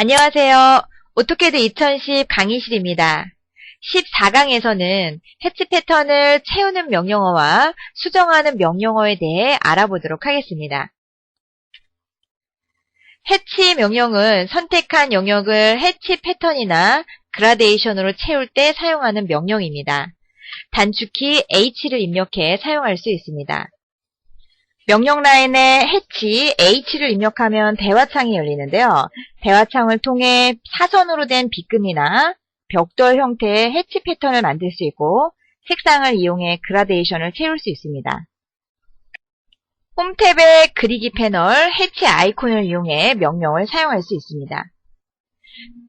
안녕하세요. 오토캐드 2010 강의실입니다. 14강에서는 해치 패턴을 채우는 명령어와 수정하는 명령어에 대해 알아보도록 하겠습니다. 해치 명령은 선택한 영역을 해치 패턴이나 그라데이션으로 채울 때 사용하는 명령입니다. 단축키 H를 입력해 사용할 수 있습니다. 명령 라인에 해치 H를 입력하면 대화창이 열리는데요. 대화창을 통해 사선으로 된 빗금이나 벽돌 형태의 해치 패턴을 만들 수 있고 색상을 이용해 그라데이션을 채울 수 있습니다. 홈 탭의 그리기 패널 해치 아이콘을 이용해 명령을 사용할 수 있습니다.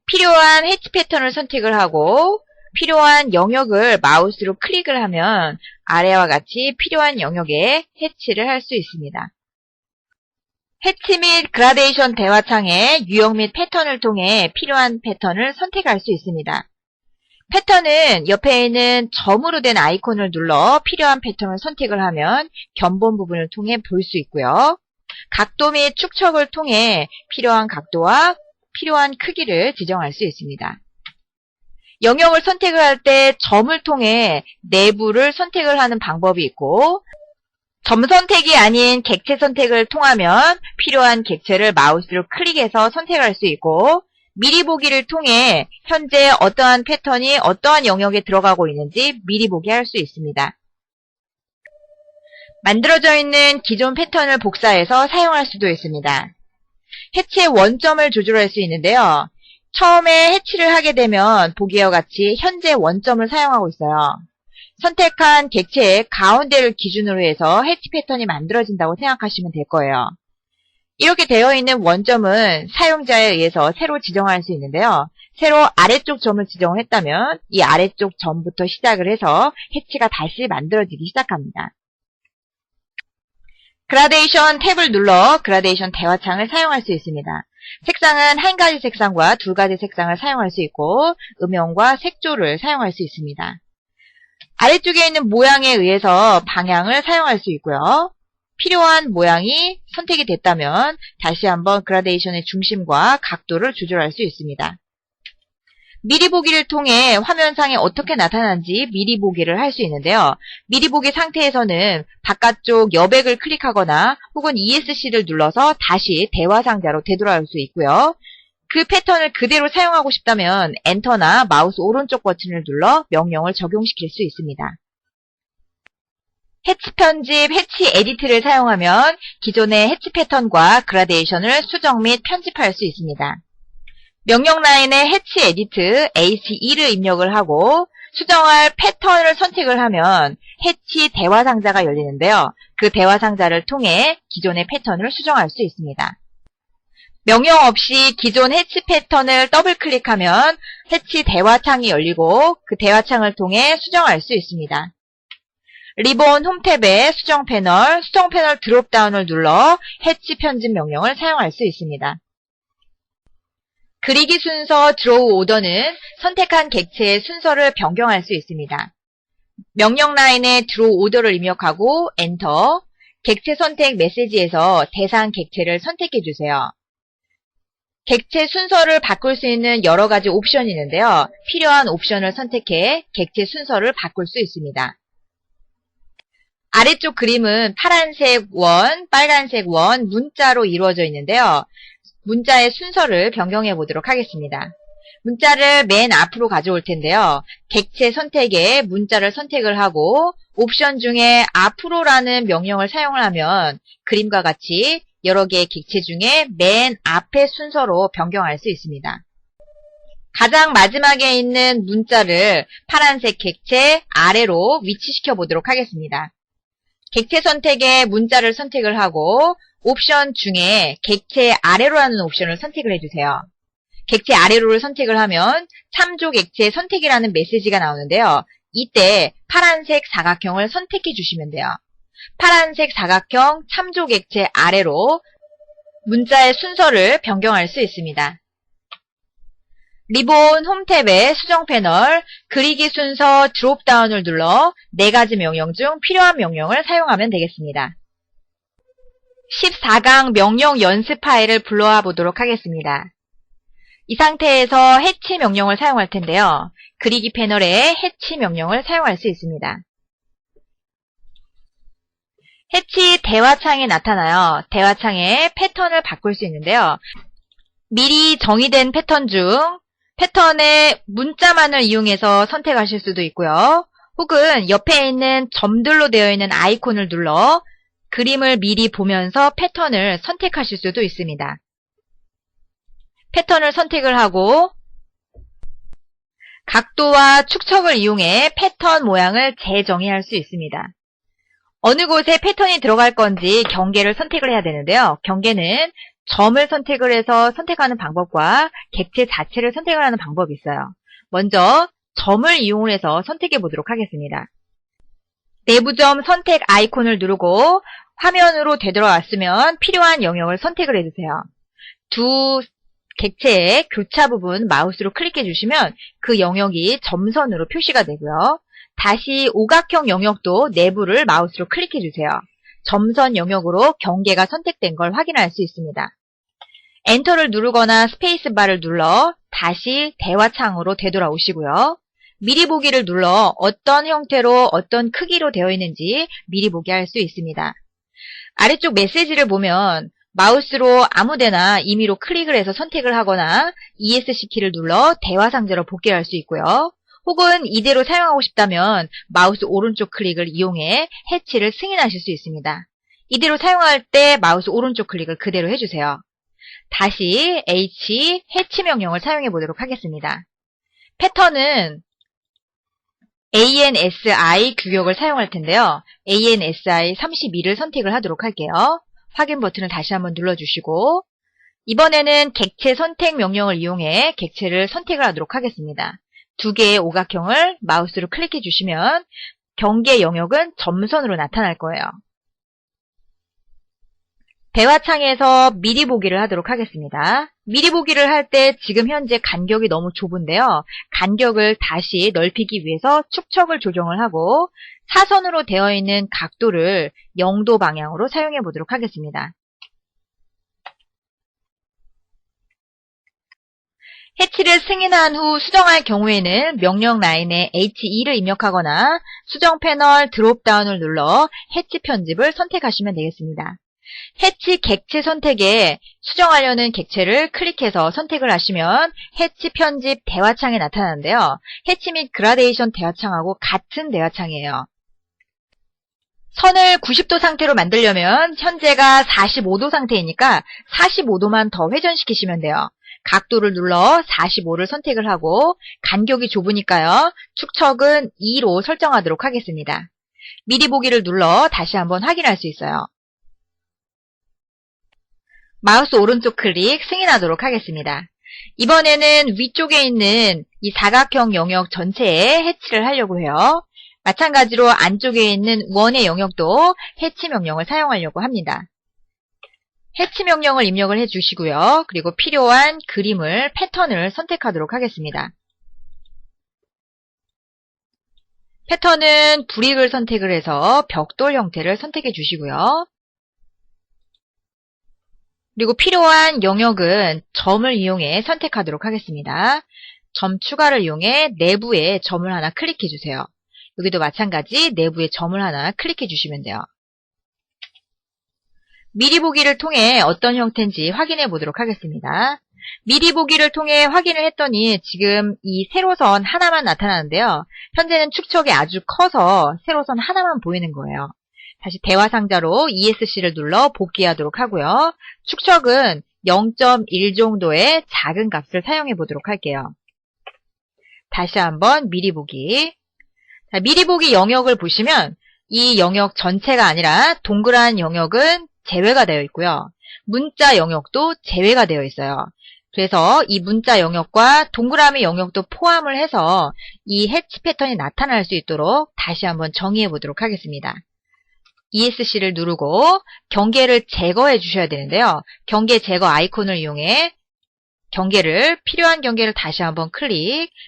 필요한 해치 패턴을 선택을 하고 필요한 영역을 마우스로 클릭을 하면 아래와 같이 필요한 영역에 해치를 할 수 있습니다. 해치 및 그라데이션 대화창에 유형 및 패턴을 통해 필요한 패턴을 선택할 수 있습니다. 패턴은 옆에 있는 점으로 된 아이콘을 눌러 필요한 패턴을 선택을 하면 견본 부분을 통해 볼 수 있고요. 각도 및 축척을 통해 필요한 각도와 필요한 크기를 지정할 수 있습니다. 영역을 선택을 할 때 점을 통해 내부를 선택을 하는 방법이 있고 점 선택이 아닌 객체 선택을 통하면 필요한 객체를 마우스로 클릭해서 선택할 수 있고 미리 보기를 통해 현재 어떠한 패턴이 어떠한 영역에 들어가고 있는지 미리 보기 할 수 있습니다. 만들어져 있는 기존 패턴을 복사해서 사용할 수도 있습니다. 해치의 원점을 조절할 수 있는데요. 처음에 해치를 하게 되면 보기와 같이 현재 원점을 사용하고 있어요. 선택한 객체의 가운데를 기준으로 해서 해치 패턴이 만들어진다고 생각하시면 될 거예요. 이렇게 되어 있는 원점은 사용자에 의해서 새로 지정할 수 있는데요. 새로 아래쪽 점을 지정을 했다면 이 아래쪽 점부터 시작을 해서 해치가 다시 만들어지기 시작합니다. 그라데이션 탭을 눌러 그라데이션 대화창을 사용할 수 있습니다. 색상은 한 가지 색상과 두 가지 색상을 사용할 수 있고 음영과 색조를 사용할 수 있습니다. 아래쪽에 있는 모양에 의해서 방향을 사용할 수 있고요. 필요한 모양이 선택이 됐다면 다시 한번 그라데이션의 중심과 각도를 조절할 수 있습니다. 미리 보기를 통해 화면상에 어떻게 나타나는지 미리 보기를 할 수 있는데요. 미리 보기 상태에서는 바깥쪽 여백을 클릭하거나 혹은 ESC를 눌러서 다시 대화 상자로 되돌아올 수 있고요. 그 패턴을 그대로 사용하고 싶다면 엔터나 마우스 오른쪽 버튼을 눌러 명령을 적용시킬 수 있습니다. 해치 편집, 해치 에디트를 사용하면 기존의 해치 패턴과 그라데이션을 수정 및 편집할 수 있습니다. 명령 라인에 해치 에디트 ACE를 입력을 하고 수정할 패턴을 선택을 하면 해치 대화 상자가 열리는데요. 그 대화 상자를 통해 기존의 패턴을 수정할 수 있습니다. 명령 없이 기존 해치 패턴을 더블 클릭하면 해치 대화창이 열리고 그 대화창을 통해 수정할 수 있습니다. 리본 홈 탭의 수정 패널 드롭다운을 눌러 해치 편집 명령을 사용할 수 있습니다. 그리기 순서 드로우 오더는 선택한 객체의 순서를 변경할 수 있습니다. 명령 라인에 드로우 오더를 입력하고 엔터, 객체 선택 메시지에서 대상 객체를 선택해 주세요. 객체 순서를 바꿀 수 있는 여러 가지 옵션이 있는데요. 필요한 옵션을 선택해 객체 순서를 바꿀 수 있습니다. 아래쪽 그림은 파란색 원, 빨간색 원, 문자로 이루어져 있는데요. 문자의 순서를 변경해 보도록 하겠습니다. 문자를 맨 앞으로 가져올 텐데요. 객체 선택에 문자를 선택을 하고 옵션 중에 앞으로라는 명령을 사용을 하면 그림과 같이 여러 개의 객체 중에 맨 앞의 순서로 변경할 수 있습니다. 가장 마지막에 있는 문자를 파란색 객체 아래로 위치시켜 보도록 하겠습니다. 객체 선택에 문자를 선택을 하고 옵션 중에 객체 아래로 하는 옵션을 선택을 해주세요. 객체 아래로를 선택을 하면 참조 객체 선택이라는 메시지가 나오는데요. 이때 파란색 사각형을 선택해 주시면 돼요. 파란색 사각형 참조 객체 아래로 문자의 순서를 변경할 수 있습니다. 리본 홈 탭의 수정 패널 그리기 순서 드롭다운을 눌러 4가지 명령 중 필요한 명령을 사용하면 되겠습니다. 14강 명령 연습 파일을 불러와 보도록 하겠습니다. 이 상태에서 해치 명령을 사용할 텐데요. 그리기 패널에 해치 명령을 사용할 수 있습니다. 해치 대화창에 나타나요. 대화창에 패턴을 바꿀 수 있는데요. 미리 정의된 패턴 중 패턴의 문자만을 이용해서 선택하실 수도 있고요. 혹은 옆에 있는 점들로 되어 있는 아이콘을 눌러 그림을 미리 보면서 패턴을 선택하실 수도 있습니다. 패턴을 선택을 하고 각도와 축척을 이용해 패턴 모양을 재정의할 수 있습니다. 어느 곳에 패턴이 들어갈 건지 경계를 선택을 해야 되는데요. 경계는 점을 선택을 해서 선택하는 방법과 객체 자체를 선택을 하는 방법이 있어요. 먼저 점을 이용해서 선택해 보도록 하겠습니다. 내부점 선택 아이콘을 누르고 화면으로 되돌아왔으면 필요한 영역을 선택을 해주세요. 두 객체의 교차 부분 마우스로 클릭해 주시면 그 영역이 점선으로 표시가 되고요. 다시 오각형 영역도 내부를 마우스로 클릭해 주세요. 점선 영역으로 경계가 선택된 걸 확인할 수 있습니다. 엔터를 누르거나 스페이스바를 눌러 다시 대화창으로 되돌아오시고요. 미리 보기를 눌러 어떤 형태로 어떤 크기로 되어 있는지 미리 보기 할 수 있습니다. 아래쪽 메시지를 보면 마우스로 아무데나 임의로 클릭을 해서 선택을 하거나 ESC 키를 눌러 대화 상자로 복귀할 수 있고요. 혹은 이대로 사용하고 싶다면 마우스 오른쪽 클릭을 이용해 해치를 승인하실 수 있습니다. 이대로 사용할 때 마우스 오른쪽 클릭을 그대로 해주세요. 다시 H 해치 명령을 사용해 보도록 하겠습니다. 패턴은 ANSI 규격을 사용할 텐데요. ANSI 32를 선택을 하도록 할게요. 확인 버튼을 다시 한번 눌러주시고 이번에는 객체 선택 명령을 이용해 객체를 선택을 하도록 하겠습니다. 두 개의 오각형을 마우스로 클릭해 주시면 경계 영역은 점선으로 나타날 거예요. 대화창에서 미리 보기를 하도록 하겠습니다. 미리 보기를 할 때 지금 현재 간격이 너무 좁은데요. 간격을 다시 넓히기 위해서 축척을 조정을 하고 사선으로 되어 있는 각도를 0도 방향으로 사용해 보도록 하겠습니다. 해치를 승인한 후 수정할 경우에는 명령 라인에 H2를 입력하거나 수정 패널 드롭다운을 눌러 해치 편집을 선택하시면 되겠습니다. 해치 객체 선택에 수정하려는 객체를 클릭해서 선택을 하시면 해치 편집 대화창에 나타나는데요. 해치 및 그라데이션 대화창하고 같은 대화창이에요. 선을 90도 상태로 만들려면 현재가 45도 상태이니까 45도만 더 회전시키시면 돼요. 각도를 눌러 45를 선택을 하고 간격이 좁으니까요. 축척은 2로 설정하도록 하겠습니다. 미리 보기를 눌러 다시 한번 확인할 수 있어요. 마우스 오른쪽 클릭 승인하도록 하겠습니다. 이번에는 위쪽에 있는 이 사각형 영역 전체에 해치를 하려고 해요. 마찬가지로 안쪽에 있는 원의 영역도 해치 명령을 사용하려고 합니다. 해치 명령을 입력을 해주시고요. 그리고 필요한 그림을, 패턴을 선택하도록 하겠습니다. 패턴은 브릭을 선택을 해서 벽돌 형태를 선택해 주시고요. 그리고 필요한 영역은 점을 이용해 선택하도록 하겠습니다. 점 추가를 이용해 내부에 점을 하나 클릭해 주세요. 여기도 마찬가지 내부에 점을 하나 클릭해 주시면 돼요. 미리 보기를 통해 어떤 형태인지 확인해 보도록 하겠습니다. 미리 보기를 통해 확인을 했더니 지금 이 세로선 하나만 나타나는데요. 현재는 축척이 아주 커서 세로선 하나만 보이는 거예요. 다시 대화 상자로 ESC를 눌러 복귀하도록 하고요. 축척은 0.1 정도의 작은 값을 사용해 보도록 할게요. 다시 한번 미리 보기. 자, 미리 보기 영역을 보시면 이 영역 전체가 아니라 동그란 영역은 제외가 되어 있고요. 문자 영역도 제외가 되어 있어요. 그래서 이 문자 영역과 동그라미 영역도 포함을 해서 이 해치 패턴이 나타날 수 있도록 다시 한번 정의해 보도록 하겠습니다. ESC를 누르고 경계를 제거해 주셔야 되는데요. 경계 제거 아이콘을 이용해 필요한 경계를 다시 한번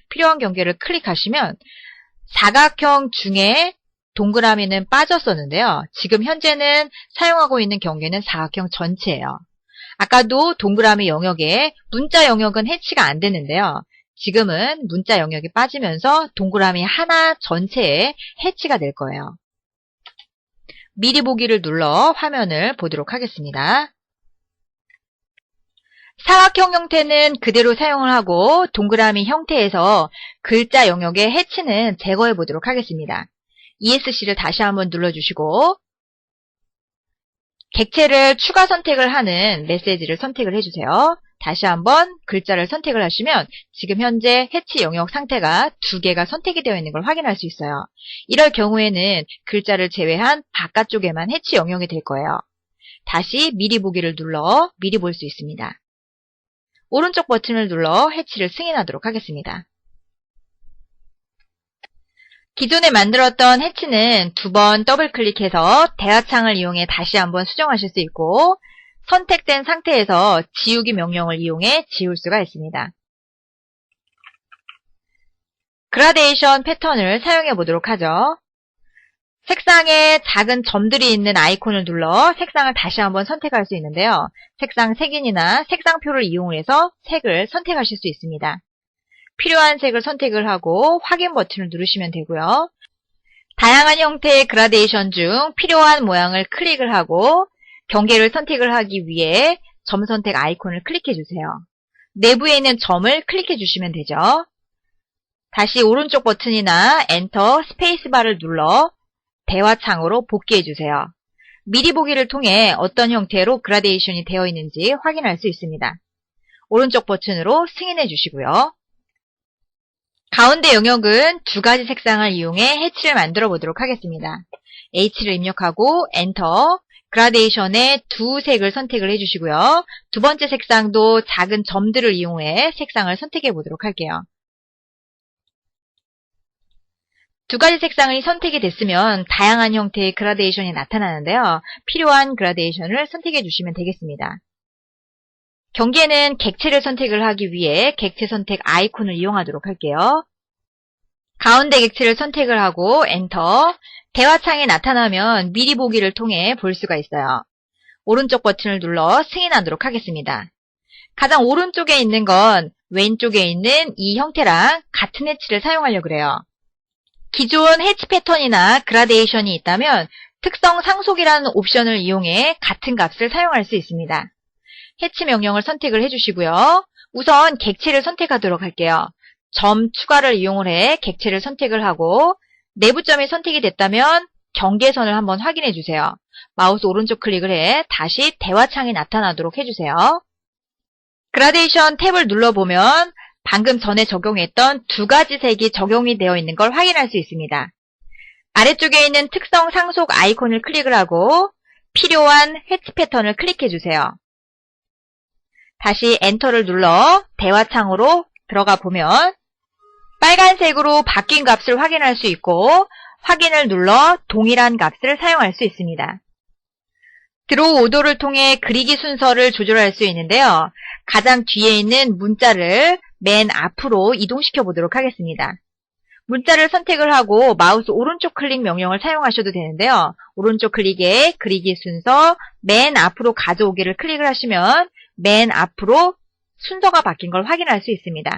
필요한 경계를 클릭하시면 사각형 중에 동그라미는 빠졌었는데요. 지금 현재는 사용하고 있는 경계는 사각형 전체예요. 아까도 동그라미 영역에 문자 영역은 해치가 안 되는데요. 지금은 문자 영역이 빠지면서 동그라미 하나 전체에 해치가 될 거예요. 미리 보기를 눌러 화면을 보도록 하겠습니다. 사각형 형태는 그대로 사용을 하고 동그라미 형태에서 글자 영역의 해치는 제거해 보도록 하겠습니다. ESC를 다시 한번 눌러주시고 객체를 추가 선택을 하는 메시지를 선택을 해주세요. 다시 한번 글자를 선택을 하시면 지금 현재 해치 영역 상태가 2개가 선택이 되어 있는 걸 확인할 수 있어요. 이럴 경우에는 글자를 제외한 바깥쪽에만 해치 영역이 될 거예요. 다시 미리 보기를 눌러 미리 볼 수 있습니다. 오른쪽 버튼을 눌러 해치를 승인하도록 하겠습니다. 기존에 만들었던 해치는 2번 더블 클릭해서 대화창을 이용해 다시 한번 수정하실 수 있고 선택된 상태에서 지우기 명령을 이용해 지울 수가 있습니다. 그라데이션 패턴을 사용해 보도록 하죠. 색상에 작은 점들이 있는 아이콘을 눌러 색상을 다시 한번 선택할 수 있는데요. 색상 색인이나 색상표를 이용해서 색을 선택하실 수 있습니다. 필요한 색을 선택을 하고 확인 버튼을 누르시면 되고요. 다양한 형태의 그라데이션 중 필요한 모양을 클릭을 하고 경계를 선택을 하기 위해 점 선택 아이콘을 클릭해 주세요. 내부에 있는 점을 클릭해 주시면 되죠. 다시 오른쪽 버튼이나 엔터, 스페이스바를 눌러 대화창으로 복귀해 주세요. 미리 보기를 통해 어떤 형태로 그라데이션이 되어 있는지 확인할 수 있습니다. 오른쪽 버튼으로 승인해 주시고요. 가운데 영역은 2가지 색상을 이용해 해치를 만들어 보도록 하겠습니다. H를 입력하고 엔터, 그라데이션의 2색을 선택을 해주시고요. 2번째 색상도 작은 점들을 이용해 색상을 선택해 보도록 할게요. 2가지 색상이 선택이 됐으면 다양한 형태의 그라데이션이 나타나는데요. 필요한 그라데이션을 선택해 주시면 되겠습니다. 경계는 객체를 선택을 하기 위해 객체 선택 아이콘을 이용하도록 할게요. 가운데 객체를 선택을 하고 엔터, 대화창이 나타나면 미리 보기를 통해 볼 수가 있어요. 오른쪽 버튼을 눌러 승인하도록 하겠습니다. 가장 오른쪽에 있는 건 왼쪽에 있는 이 형태랑 같은 해치를 사용하려고 그래요. 기존 해치 패턴이나 그라데이션이 있다면 특성 상속이라는 옵션을 이용해 같은 값을 사용할 수 있습니다. 해치 명령을 선택을 해주시고요. 우선 객체를 선택하도록 할게요. 점 추가를 이용을 해 객체를 선택을 하고 내부점이 선택이 됐다면 경계선을 한번 확인해 주세요. 마우스 오른쪽 클릭을 해 다시 대화창이 나타나도록 해주세요. 그라데이션 탭을 눌러보면 방금 전에 적용했던 2가지 색이 적용이 되어 있는 걸 확인할 수 있습니다. 아래쪽에 있는 특성 상속 아이콘을 클릭을 하고 필요한 해치 패턴을 클릭해 주세요. 다시 엔터를 눌러 대화창으로 들어가 보면 빨간색으로 바뀐 값을 확인할 수 있고 확인을 눌러 동일한 값을 사용할 수 있습니다. 드로우 오더를 통해 그리기 순서를 조절할 수 있는데요. 가장 뒤에 있는 문자를 맨 앞으로 이동시켜 보도록 하겠습니다. 문자를 선택을 하고 마우스 오른쪽 클릭 명령을 사용하셔도 되는데요. 오른쪽 클릭에 그리기 순서 맨 앞으로 가져오기를 클릭을 하시면 맨 앞으로 순서가 바뀐 걸 확인할 수 있습니다.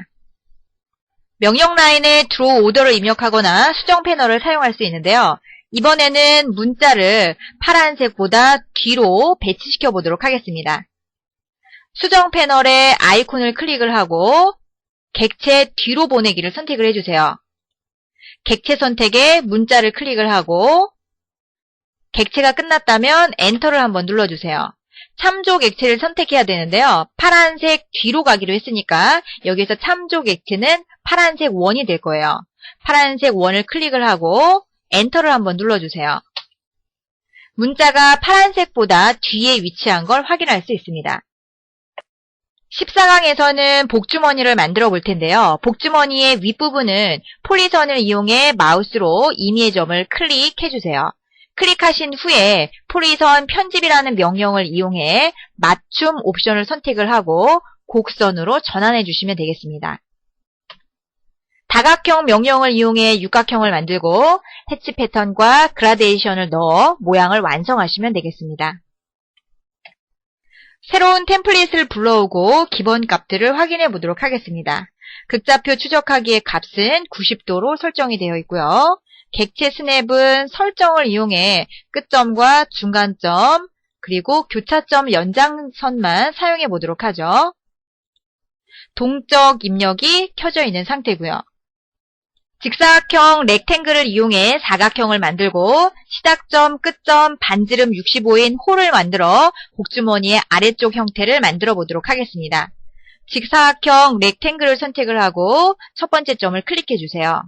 명령 라인에 드로우 오더를 입력하거나 수정 패널을 사용할 수 있는데요. 이번에는 문자를 파란색보다 뒤로 배치시켜 보도록 하겠습니다. 수정 패널에 아이콘을 클릭을 하고 객체 뒤로 보내기를 선택을 해주세요. 객체 선택에 문자를 클릭을 하고 객체가 끝났다면 엔터를 한번 눌러주세요. 참조 객체를 선택해야 되는데요. 파란색 뒤로 가기로 했으니까 여기서 참조 객체는 파란색 원이 될 거예요. 파란색 원을 클릭을 하고 엔터를 한번 눌러주세요. 문자가 파란색보다 뒤에 위치한 걸 확인할 수 있습니다. 14강에서는 복주머니를 만들어 볼 텐데요. 복주머니의 윗부분은 폴리선을 이용해 마우스로 임의의 점을 클릭해주세요. 클릭하신 후에 폴리선 편집이라는 명령을 이용해 맞춤 옵션을 선택을 하고 곡선으로 전환해 주시면 되겠습니다. 다각형 명령을 이용해 육각형을 만들고 해치 패턴과 그라데이션을 넣어 모양을 완성하시면 되겠습니다. 새로운 템플릿을 불러오고 기본 값들을 확인해 보도록 하겠습니다. 극좌표 추적하기의 값은 90도로 설정이 되어 있고요. 객체 스냅은 설정을 이용해 끝점과 중간점 그리고 교차점 연장선만 사용해 보도록 하죠. 동적 입력이 켜져 있는 상태고요. 직사각형 렉탱글을 이용해 사각형을 만들고 시작점, 끝점, 반지름 65인 홀을 만들어 복주머니의 아래쪽 형태를 만들어 보도록 하겠습니다. 직사각형 렉탱글을 선택을 하고 첫 번째 점을 클릭해 주세요.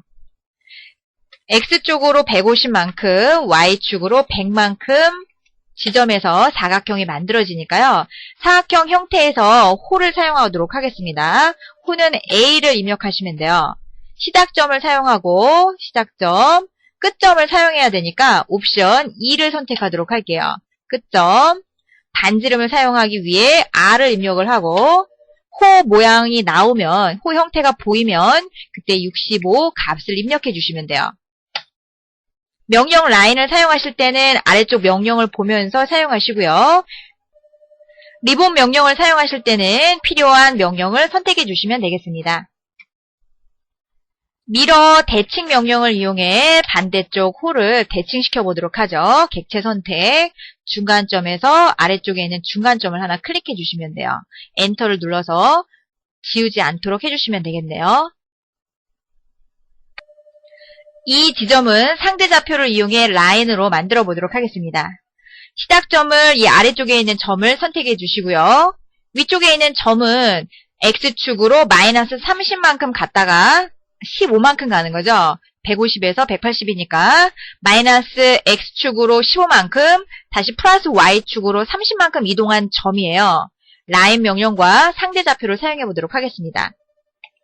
X쪽으로 150만큼, Y축으로 100만큼 지점에서 사각형이 만들어지니까요. 사각형 형태에서 홀을 사용하도록 하겠습니다. 홀은 A를 입력하시면 돼요. 시작점을 사용하고 시작점, 끝점을 사용해야 되니까 옵션 2를 선택하도록 할게요. 끝점, 반지름을 사용하기 위해 R을 입력을 하고 호 모양이 나오면, 호 형태가 보이면 그때 65 값을 입력해 주시면 돼요. 명령 라인을 사용하실 때는 아래쪽 명령을 보면서 사용하시고요. 리본 명령을 사용하실 때는 필요한 명령을 선택해 주시면 되겠습니다. 미러 대칭 명령을 이용해 반대쪽 홀을 대칭시켜 보도록 하죠. 객체 선택, 중간점에서 아래쪽에 있는 중간점을 하나 클릭해 주시면 돼요. 엔터를 눌러서 지우지 않도록 해주시면 되겠네요. 이 지점은 상대 좌표를 이용해 라인으로 만들어 보도록 하겠습니다. 시작점을 이 아래쪽에 있는 점을 선택해 주시고요. 위쪽에 있는 점은 X축으로 마이너스 30만큼 갔다가 15만큼 가는 거죠. 150에서 180이니까 마이너스 X축으로 15만큼 다시 플러스 Y축으로 30만큼 이동한 점이에요. 라인 명령과 상대 좌표를 사용해 보도록 하겠습니다.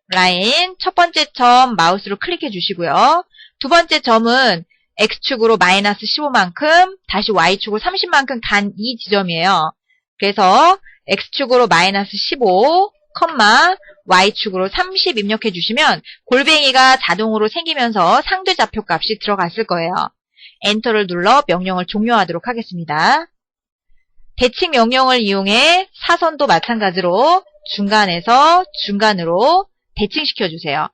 라인 첫 번째 점 마우스로 클릭해 주시고요. 두 번째 점은 X축으로 마이너스 15만큼 다시 Y축으로 30만큼 간 이 지점이에요. 그래서 X축으로 마이너스 15, Y축으로 30 입력해 주시면 골뱅이가 자동으로 생기면서 상대 좌표 값이 들어갔을 거예요. 엔터를 눌러 명령을 종료하도록 하겠습니다. 대칭 명령을 이용해 사선도 마찬가지로 중간에서 중간으로 대칭시켜 주세요.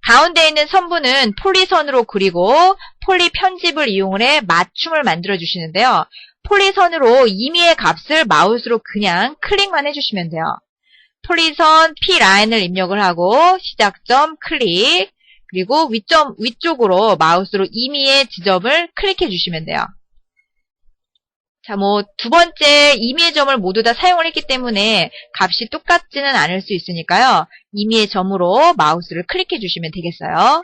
가운데 있는 선분은 폴리선으로 그리고 폴리 편집을 이용해 맞춤을 만들어 주시는데요. 폴리선으로 임의의 값을 마우스로 그냥 클릭만 해주시면 돼요. 폴리선 P라인을 입력을 하고 시작점 클릭 그리고 위쪽으로 마우스로 임의의 지점을 클릭해 주시면 돼요. 자, 두 번째 임의의 점을 모두 다 사용을 했기 때문에 값이 똑같지는 않을 수 있으니까요. 임의의 점으로 마우스를 클릭해 주시면 되겠어요.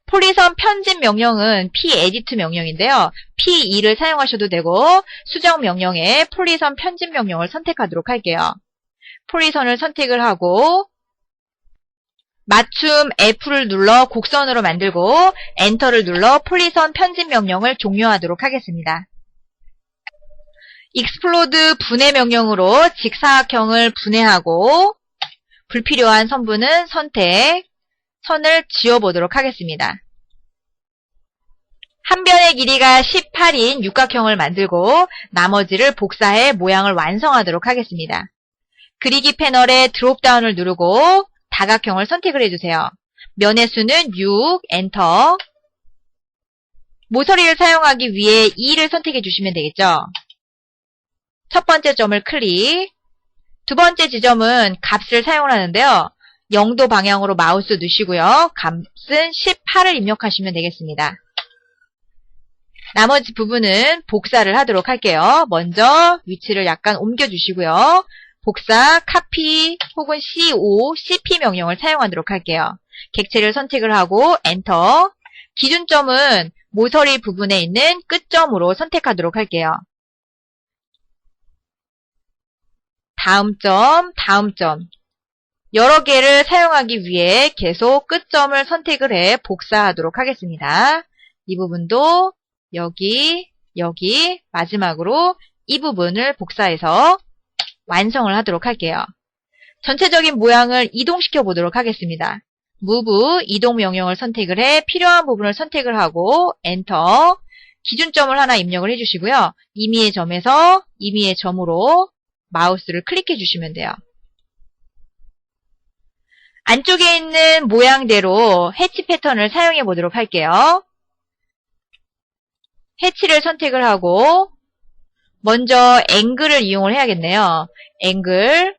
폴리선 편집 명령은 P-edit 명령인데요. P2를 사용하셔도 되고 수정 명령에 폴리선 편집 명령을 선택하도록 할게요. 폴리선을 선택을 하고 맞춤 F를 눌러 곡선으로 만들고 엔터를 눌러 폴리선 편집 명령을 종료하도록 하겠습니다. 익스플로드 분해 명령으로 직사각형을 분해하고 불필요한 선분은 선택, 선을 지워보도록 하겠습니다. 한 변의 길이가 18인 육각형을 만들고 나머지를 복사해 모양을 완성하도록 하겠습니다. 그리기 패널에 드롭다운을 누르고 다각형을 선택을 해주세요. 면의 수는 6, 엔터. 모서리를 사용하기 위해 2를 선택해 주시면 되겠죠. 첫 번째 점을 클릭. 두 번째 지점은 값을 사용을 하는데요. 0도 방향으로 마우스 누시고요. 값은 18을 입력하시면 되겠습니다. 나머지 부분은 복사를 하도록 할게요. 먼저 위치를 약간 옮겨주시고요. 복사, 카피 혹은 CO, CP 명령을 사용하도록 할게요. 객체를 선택을 하고 엔터. 기준점은 모서리 부분에 있는 끝점으로 선택하도록 할게요. 다음 점, 다음 점. 여러 개를 사용하기 위해 계속 끝점을 선택을 해 복사하도록 하겠습니다. 이 부분도 여기, 여기, 마지막으로 이 부분을 복사해서 완성을 하도록 할게요. 전체적인 모양을 이동시켜 보도록 하겠습니다. Move, 이동 명령을 선택을 해 필요한 부분을 선택을 하고 엔터. 기준점을 하나 입력을 해주시고요. 임의의 점에서 임의의 점으로 마우스를 클릭해 주시면 돼요. 안쪽에 있는 모양대로 해치 패턴을 사용해 보도록 할게요. 해치를 선택을 하고 먼저 앵글을 이용을 해야겠네요. 앵글,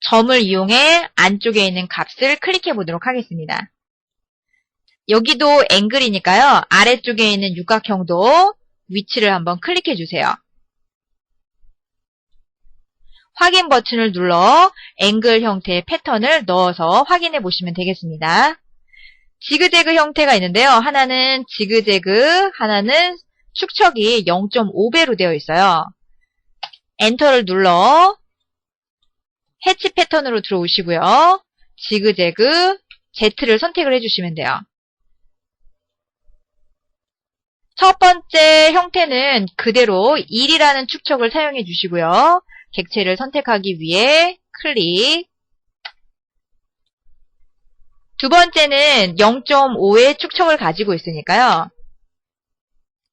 점을 이용해 안쪽에 있는 값을 클릭해 보도록 하겠습니다. 여기도 앵글이니까요. 아래쪽에 있는 육각형도 위치를 한번 클릭해 주세요. 확인 버튼을 눌러 앵글 형태의 패턴을 넣어서 확인해 보시면 되겠습니다. 지그재그 형태가 있는데요. 하나는 지그재그, 하나는 축척이 0.5배로 되어 있어요. 엔터를 눌러 해치 패턴으로 들어오시고요. 지그재그, Z를 선택을 해주시면 돼요. 첫 번째 형태는 그대로 1이라는 축척을 사용해 주시고요. 객체를 선택하기 위해 클릭. 두 번째는 0.5의 축척을 가지고 있으니까요.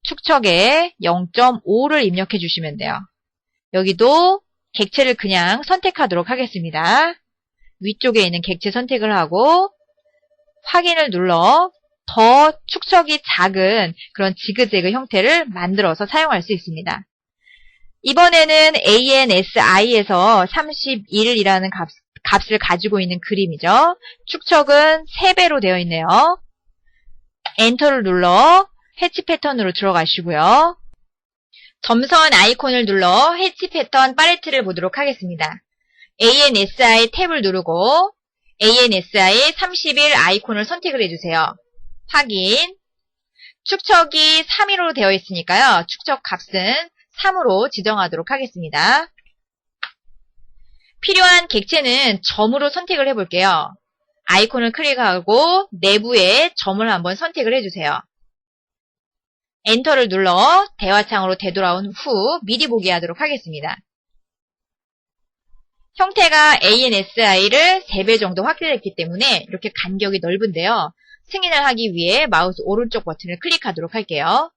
축척에 0.5를 입력해 주시면 돼요. 여기도 객체를 그냥 선택하도록 하겠습니다. 위쪽에 있는 객체 선택을 하고 확인을 눌러 더 축척이 작은 그런 지그재그 형태를 만들어서 사용할 수 있습니다. 이번에는 ANSI에서 31이라는 값을 가지고 있는 그림이죠. 축척은 3배로 되어 있네요. 엔터를 눌러 해치 패턴으로 들어가시고요. 점선 아이콘을 눌러 해치 패턴 팔레트를 보도록 하겠습니다. ANSI 탭을 누르고 ANSI 31 아이콘을 선택을 해주세요. 확인. 축척이 3으로 되어 있으니까요. 축척 값은 3으로 지정하도록 하겠습니다. 필요한 객체는 점으로 선택을 해볼게요. 아이콘을 클릭하고 내부에 점을 한번 선택을 해주세요. 엔터를 눌러 대화창으로 되돌아온 후 미리 보기 하도록 하겠습니다. 형태가 ANSI를 3배 정도 확대됐기 때문에 이렇게 간격이 넓은데요. 승인을 하기 위해 마우스 오른쪽 버튼을 클릭하도록 할게요.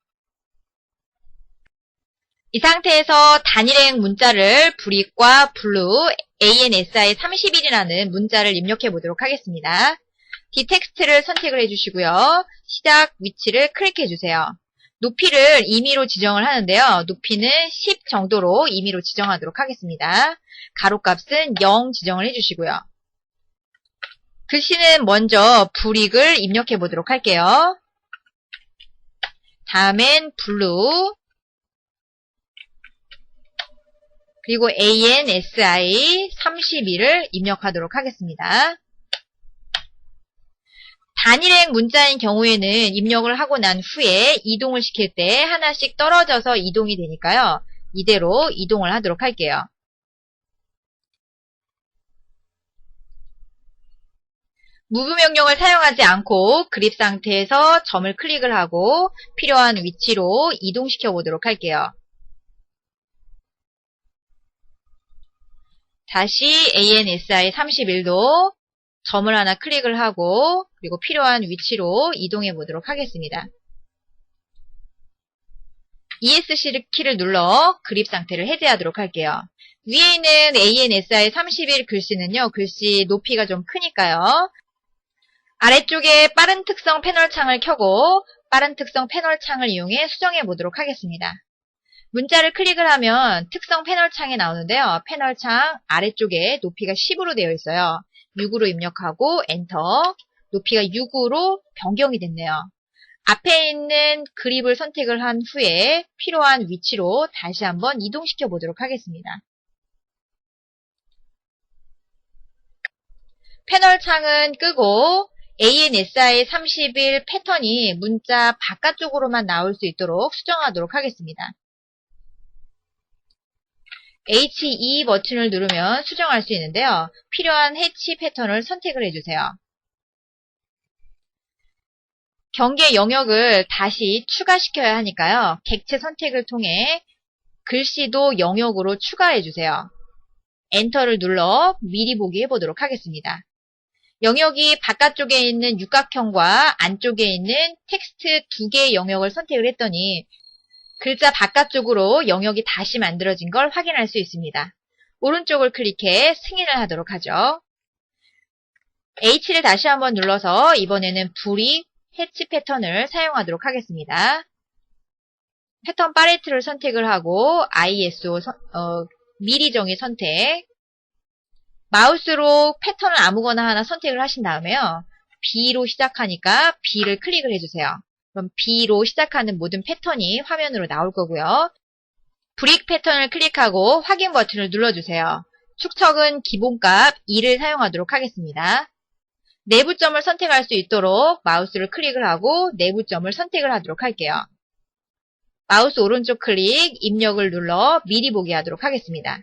이 상태에서 단일행 문자를 브릭과 블루 ANSI 31이라는 문자를 입력해 보도록 하겠습니다. 디텍스트를 선택을 해주시고요. 시작 위치를 클릭해 주세요. 높이를 임의로 지정을 하는데요. 높이는 10 정도로 임의로 지정하도록 하겠습니다. 가로값은 0 지정을 해주시고요. 글씨는 먼저 브릭을 입력해 보도록 할게요. 다음엔 블루, 그리고 ANSI 32를 입력하도록 하겠습니다. 단일행 문자인 경우에는 입력을 하고 난 후에 이동을 시킬 때 하나씩 떨어져서 이동이 되니까요. 이대로 이동을 하도록 할게요. 무브 명령을 사용하지 않고 그립 상태에서 점을 클릭을 하고 필요한 위치로 이동시켜 보도록 할게요. 다시 ANSI 31도 점을 하나 클릭을 하고 그리고 필요한 위치로 이동해 보도록 하겠습니다. ESC 키를 눌러 그립 상태를 해제하도록 할게요. 위에 있는 ANSI 31 글씨는요. 글씨 높이가 좀 크니까요. 아래쪽에 빠른 특성 패널 창을 켜고 빠른 특성 패널 창을 이용해 수정해 보도록 하겠습니다. 문자를 클릭을 하면 특성 패널 창이 나오는데요. 패널 창 아래쪽에 높이가 10으로 되어 있어요. 6으로 입력하고 엔터. 높이가 6으로 변경이 됐네요. 앞에 있는 그립을 선택을 한 후에 필요한 위치로 다시 한번 이동시켜 보도록 하겠습니다. 패널 창은 끄고 ANSI 31 패턴이 문자 바깥쪽으로만 나올 수 있도록 수정하도록 하겠습니다. H2 버튼을 누르면 수정할 수 있는데요. 필요한 해치 패턴을 선택을 해주세요. 경계 영역을 다시 추가시켜야 하니까요. 객체 선택을 통해 글씨도 영역으로 추가해주세요. 엔터를 눌러 미리 보기 해보도록 하겠습니다. 영역이 바깥쪽에 있는 육각형과 안쪽에 있는 텍스트 두 개의 영역을 선택을 했더니 글자 바깥쪽으로 영역이 다시 만들어진 걸 확인할 수 있습니다. 오른쪽을 클릭해 승인을 하도록 하죠. H를 다시 한번 눌러서 이번에는 불이 해치 패턴을 사용하도록 하겠습니다. 패턴 팔레트를 선택을 하고 ISO 미리 정의 선택, 마우스로 패턴을 아무거나 하나 선택을 하신 다음에요. B로 시작하니까 B를 클릭을 해주세요. 그럼 B로 시작하는 모든 패턴이 화면으로 나올 거고요. 브릭 패턴을 클릭하고 확인 버튼을 눌러주세요. 축척은 기본값 2를 사용하도록 하겠습니다. 내부점을 선택할 수 있도록 마우스를 클릭을 하고 내부점을 선택을 하도록 할게요. 마우스 오른쪽 클릭, 입력을 눌러 미리 보기 하도록 하겠습니다.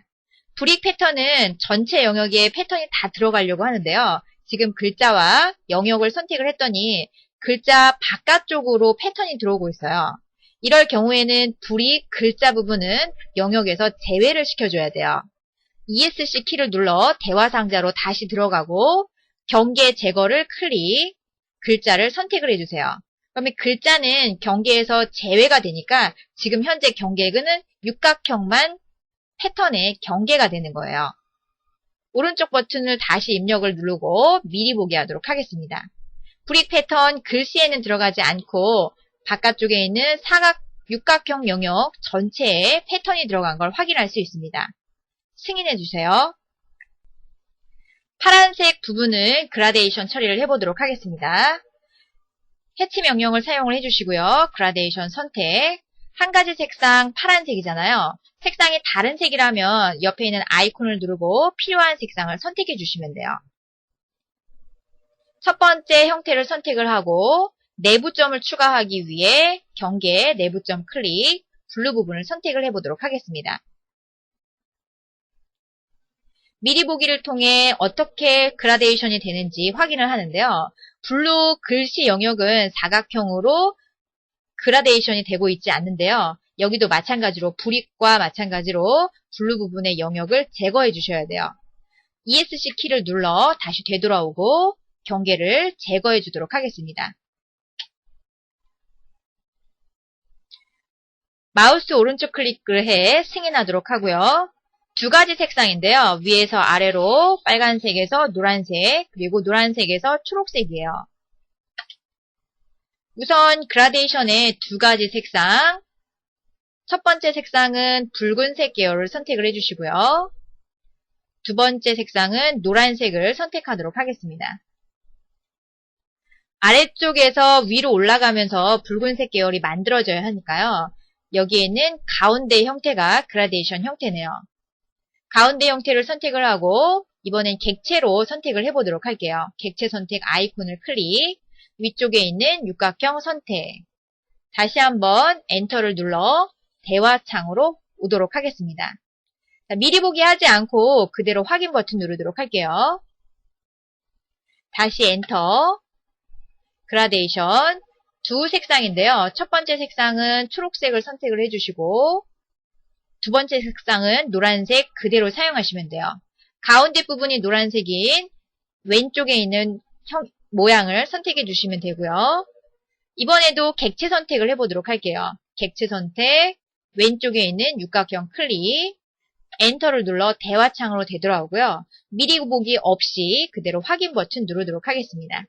브릭 패턴은 전체 영역에 패턴이 다 들어가려고 하는데요. 지금 글자와 영역을 선택을 했더니 글자 바깥쪽으로 패턴이 들어오고 있어요. 이럴 경우에는 브릭 글자 부분은 영역에서 제외를 시켜줘야 돼요. ESC 키를 눌러 대화 상자로 다시 들어가고 경계 제거를 클릭, 글자를 선택을 해주세요. 그러면 글자는 경계에서 제외가 되니까 지금 현재 경계는 육각형만 패턴의 경계가 되는 거예요. 오른쪽 버튼을 다시 입력을 누르고 미리 보기 하도록 하겠습니다. 브릭 패턴 글씨에는 들어가지 않고 바깥쪽에 있는 육각형 영역 전체에 패턴이 들어간 걸 확인할 수 있습니다. 승인해 주세요. 파란색 부분을 그라데이션 처리를 해보도록 하겠습니다. 해치 명령을 사용을 해주시고요. 그라데이션 선택, 한 가지 색상 파란색이잖아요. 색상이 다른 색이라면 옆에 있는 아이콘을 누르고 필요한 색상을 선택해 주시면 돼요. 첫 번째 형태를 선택을 하고 내부점을 추가하기 위해 경계 내부점 클릭, 블루 부분을 선택을 해보도록 하겠습니다. 미리 보기를 통해 어떻게 그라데이션이 되는지 확인을 하는데요. 블루 글씨 영역은 사각형으로 그라데이션이 되고 있지 않는데요. 여기도 마찬가지로 브릭과 마찬가지로 블루 부분의 영역을 제거해 주셔야 돼요. ESC 키를 눌러 다시 되돌아오고 경계를 제거해 주도록 하겠습니다. 마우스 오른쪽 클릭을 해 승인하도록 하고요. 두 가지 색상인데요. 위에서 아래로 빨간색에서 노란색, 그리고 노란색에서 초록색이에요. 우선 그라데이션의 두 가지 색상, 첫 번째 색상은 붉은색 계열을 선택을 해주시고요. 두 번째 색상은 노란색을 선택하도록 하겠습니다. 아래쪽에서 위로 올라가면서 붉은색 계열이 만들어져야 하니까요. 여기에는 가운데 형태가 그라데이션 형태네요. 가운데 형태를 선택을 하고 이번엔 객체로 선택을 해보도록 할게요. 객체 선택 아이콘을 클릭, 위쪽에 있는 육각형 선택. 다시 한번 엔터를 눌러 대화창으로 오도록 하겠습니다. 자, 미리 보기 하지 않고 그대로 확인 버튼 누르도록 할게요. 다시 엔터, 그라데이션 두 색상인데요. 첫 번째 색상은 초록색을 선택을 해주시고 두 번째 색상은 노란색 그대로 사용하시면 돼요. 가운데 부분이 노란색인 왼쪽에 있는 모양을 선택해 주시면 되고요. 이번에도 객체 선택을 해보도록 할게요. 객체 선택, 왼쪽에 있는 육각형 클릭, 엔터를 눌러 대화창으로 되돌아오고요. 미리 보기 없이 그대로 확인 버튼 누르도록 하겠습니다.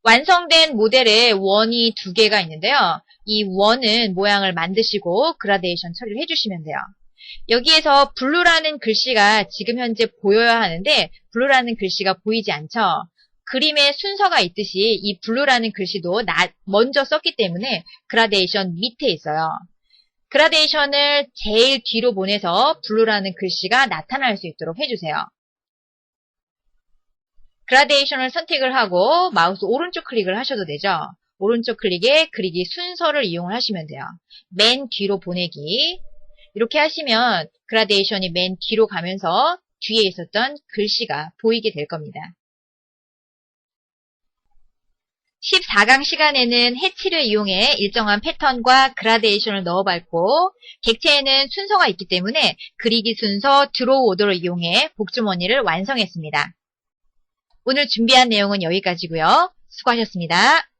완성된 모델에 원이 두 개가 있는데요. 이 원은 모양을 만드시고 그라데이션 처리를 해주시면 돼요. 여기에서 블루라는 글씨가 지금 현재 보여야 하는데 블루라는 글씨가 보이지 않죠. 그림의 순서가 있듯이 이 블루라는 글씨도 먼저 썼기 때문에 그라데이션 밑에 있어요. 그라데이션을 제일 뒤로 보내서 블루라는 글씨가 나타날 수 있도록 해주세요. 그라데이션을 선택을 하고 마우스 오른쪽 클릭을 하셔도 되죠. 오른쪽 클릭에 그리기 순서를 이용을 하시면 돼요. 맨 뒤로 보내기. 이렇게 하시면 그라데이션이 맨 뒤로 가면서 뒤에 있었던 글씨가 보이게 될 겁니다. 14강 시간에는 해치를 이용해 일정한 패턴과 그라데이션을 넣어봤고, 객체에는 순서가 있기 때문에 그리기 순서, 드로우 오더를 이용해 복주머니를 완성했습니다. 오늘 준비한 내용은 여기까지고요. 수고하셨습니다.